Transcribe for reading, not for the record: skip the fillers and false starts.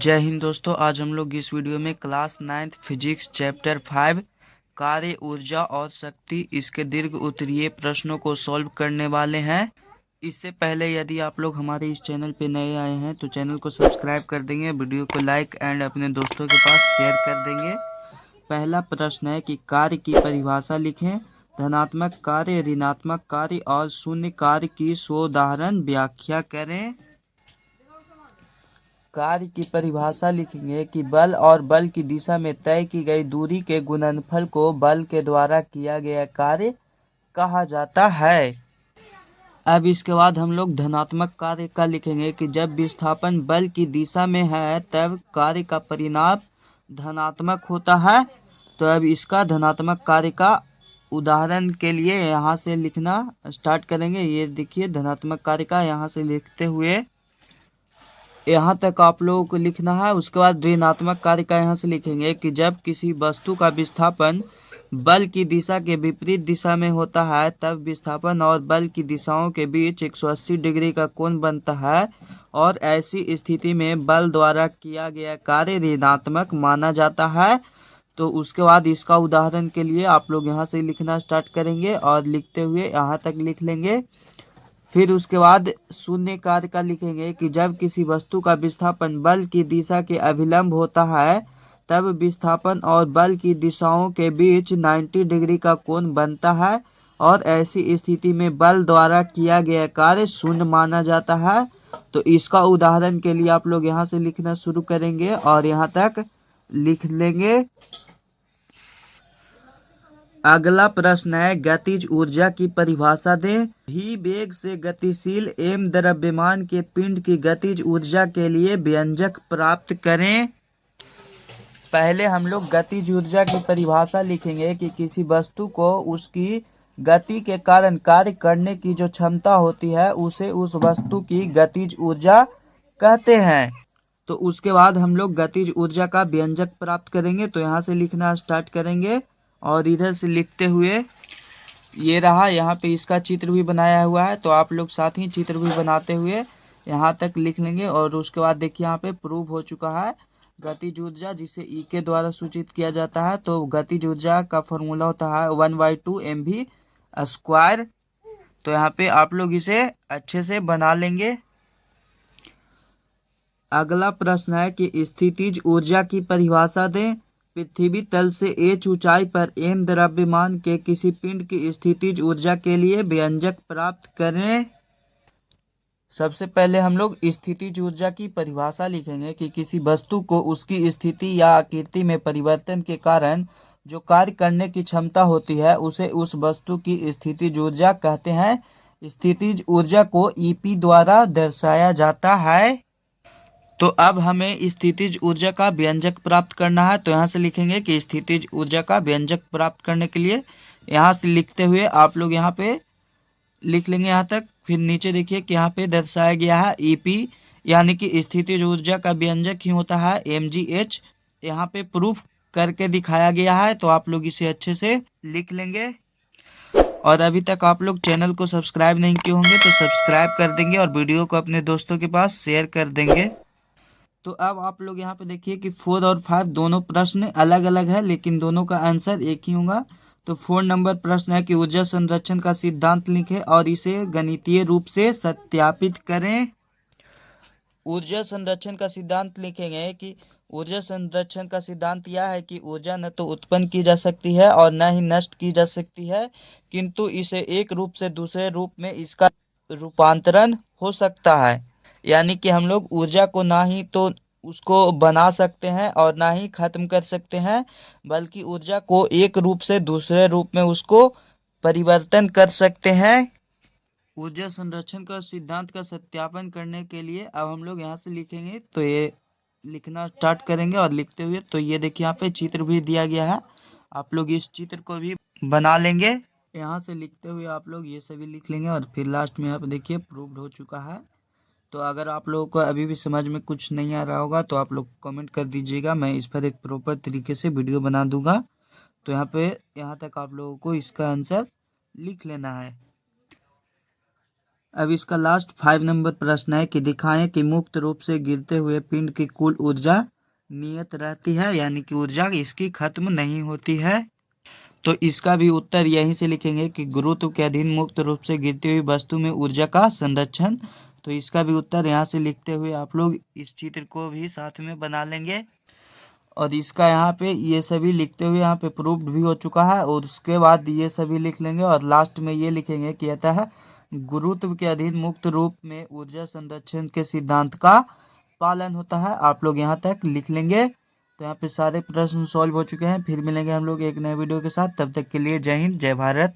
जय हिंद दोस्तों। आज हम लोग इस वीडियो में क्लास 9th फिजिक्स चैप्टर 5 कार्य ऊर्जा और शक्ति इसके दीर्घ उत्तरीय प्रश्नों को सॉल्व करने वाले हैं। इससे पहले यदि आप लोग हमारे इस चैनल पे नए आए हैं तो चैनल को सब्सक्राइब कर देंगे, वीडियो को लाइक एंड अपने दोस्तों के पास शेयर कर देंगे। पहला प्रश्न है कि कार्य की परिभाषा लिखें। धनात्मक कार्य, ऋणात्मक कार्य और शून्य कार्य की सोदाहरण व्याख्या करें। कार्य की परिभाषा लिखेंगे कि बल और बल की दिशा में तय की गई दूरी के गुणनफल को बल के द्वारा किया गया कार्य कहा जाता है। अब इसके बाद हम लोग धनात्मक कार्य का लिखेंगे कि जब विस्थापन बल की दिशा में है तब कार्य का परिणाम धनात्मक होता है। तो अब इसका धनात्मक कार्य का उदाहरण के लिए यहाँ से लिखना स्टार्ट करेंगे। ये देखिए धनात्मक कार्य का यहाँ से लिखते हुए यहाँ तक आप लोगों को लिखना है। उसके बाद ऋणात्मक कार्य का यहाँ से लिखेंगे कि जब किसी वस्तु का विस्थापन बल की दिशा के विपरीत दिशा में होता है तब विस्थापन और बल की दिशाओं के बीच 180 डिग्री का कोण बनता है और ऐसी स्थिति में बल द्वारा किया गया कार्य ऋणात्मक माना जाता है। तो उसके बाद इसका उदाहरण के लिए आप लोग यहाँ से लिखना स्टार्ट करेंगे और लिखते हुए यहाँ तक लिख लेंगे। फिर उसके बाद शून्य कार्य का लिखेंगे कि जब किसी वस्तु का विस्थापन बल की दिशा के अभिलंब होता है तब विस्थापन और बल की दिशाओं के बीच 90 डिग्री का कोण बनता है और ऐसी स्थिति में बल द्वारा किया गया कार्य शून्य माना जाता है। तो इसका उदाहरण के लिए आप लोग यहाँ से लिखना शुरू करेंगे और यहाँ तक लिख लेंगे। अगला प्रश्न है गतिज ऊर्जा की परिभाषा दें। भी वेग से गतिशील एम द्रव्यमान के पिंड की गतिज ऊर्जा के लिए व्यंजक प्राप्त करें। पहले हम लोग गतिज ऊर्जा की परिभाषा लिखेंगे कि किसी वस्तु को उसकी गति के कारण कार्य करने की जो क्षमता होती है उसे उस वस्तु की गतिज ऊर्जा कहते हैं। तो उसके बाद हम लोग गतिज ऊर्जा का व्यंजक प्राप्त करेंगे। तो यहाँ से लिखना स्टार्ट करेंगे और इधर से लिखते हुए ये रहा, यहाँ पे इसका चित्र भी बनाया हुआ है तो आप लोग साथ ही चित्र भी बनाते हुए यहाँ तक लिख लेंगे। और उसके बाद देखिए यहाँ पे प्रूव हो चुका है गतिज ऊर्जा जिसे ई के द्वारा सूचित किया जाता है। तो गतिज ऊर्जा का फॉर्मूला होता है 1/2 mv²। तो यहाँ पे आप लोग इसे अच्छे से बना लेंगे। अगला प्रश्न है कि स्थितिज ऊर्जा की परिभाषा दें। पृथ्वी तल से h ऊंचाई पर m द्रव्यमान के किसी पिंड की स्थितिज ऊर्जा के लिए व्यंजक प्राप्त करें। सबसे पहले हम लोग स्थितिज ऊर्जा की परिभाषा लिखेंगे कि किसी वस्तु को उसकी स्थिति या आकृति में परिवर्तन के कारण जो कार्य करने की क्षमता होती है उसे उस वस्तु की स्थितिज ऊर्जा कहते हैं। स्थितिज ऊर्जा को ईपी द्वारा दर्शाया जाता है। तो अब हमें स्थितिज ऊर्जा का व्यंजक प्राप्त करना है। तो यहाँ से लिखेंगे कि स्थितिज ऊर्जा का व्यंजक प्राप्त करने के लिए यहाँ से लिखते हुए आप लोग यहाँ पे लिख लेंगे यहाँ तक। फिर नीचे देखिए कि यहाँ पे दर्शाया गया है ईपी यानी कि स्थितिज ऊर्जा का व्यंजक ही होता है mgh। यहाँ पे प्रूफ करके दिखाया गया है तो आप लोग इसे अच्छे से लिख लेंगे। और अभी तक आप लोग चैनल को सब्सक्राइब नहीं किए होंगे तो सब्सक्राइब कर देंगे और वीडियो को अपने दोस्तों के पास शेयर कर देंगे। तो अब आप लोग यहाँ पे देखिए कि 4 और 5 दोनों प्रश्न अलग अलग है लेकिन दोनों का आंसर एक ही होगा। तो 4 नंबर प्रश्न है कि ऊर्जा संरक्षण का सिद्धांत लिखें और इसे गणितीय रूप से सत्यापित करें। ऊर्जा संरक्षण का सिद्धांत लिखेंगे कि ऊर्जा संरक्षण का सिद्धांत यह है कि ऊर्जा न तो उत्पन्न की जा सकती है और न ही नष्ट की जा सकती है, किंतु इसे एक रूप से दूसरे रूप में इसका रूपांतरण हो सकता है। यानी कि हम लोग ऊर्जा को ना ही तो उसको बना सकते हैं और ना ही खत्म कर सकते हैं, बल्कि ऊर्जा को एक रूप से दूसरे रूप में उसको परिवर्तन कर सकते हैं। ऊर्जा संरक्षण का सिद्धांत का सत्यापन करने के लिए अब हम लोग यहाँ से लिखेंगे। तो ये लिखना स्टार्ट करेंगे और लिखते हुए तो ये देखिए यहाँ पे चित्र भी दिया गया है, आप लोग इस चित्र को भी बना लेंगे। यहाँ से लिखते हुए आप लोग ये सभी लिख लेंगे और फिर लास्ट में यहाँ पे देखिए प्रूव्ड हो चुका है। तो अगर आप लोगों को अभी भी समझ में कुछ नहीं आ रहा होगा तो आप लोग कमेंट कर दीजिएगा, मैं इस पर एक प्रॉपर तरीके से वीडियो बना दूंगा। तो यहाँ तक आप लोगों को इसका आंसर लिख लेना है। अब इसका लास्ट 5 नंबर प्रश्न है कि दिखाएं कि मुक्त रूप से गिरते हुए पिंड की कुल ऊर्जा नियत रहती है, यानी कि ऊर्जा इसकी खत्म नहीं होती है। तो इसका भी उत्तर यहीं से लिखेंगे कि गुरुत्व के अधीन मुक्त रूप से गिरती हुई वस्तु में ऊर्जा का संरक्षण। तो इसका भी उत्तर यहाँ से लिखते हुए आप लोग इस चित्र को भी साथ में बना लेंगे। और इसका यहाँ पे ये सभी लिखते हुए यहाँ पे प्रूव्ड भी हो चुका है, और उसके बाद ये सभी लिख लेंगे और लास्ट में ये लिखेंगे कि अतः गुरुत्व के अधीन मुक्त रूप में ऊर्जा संरक्षण के सिद्धांत का पालन होता है। आप लोग यहाँ तक लिख लेंगे। तो यहाँ पे सारे प्रश्न सॉल्व हो चुके हैं। फिर मिलेंगे हम लोग एक नए वीडियो के साथ, तब तक के लिए जय हिंद जय भारत।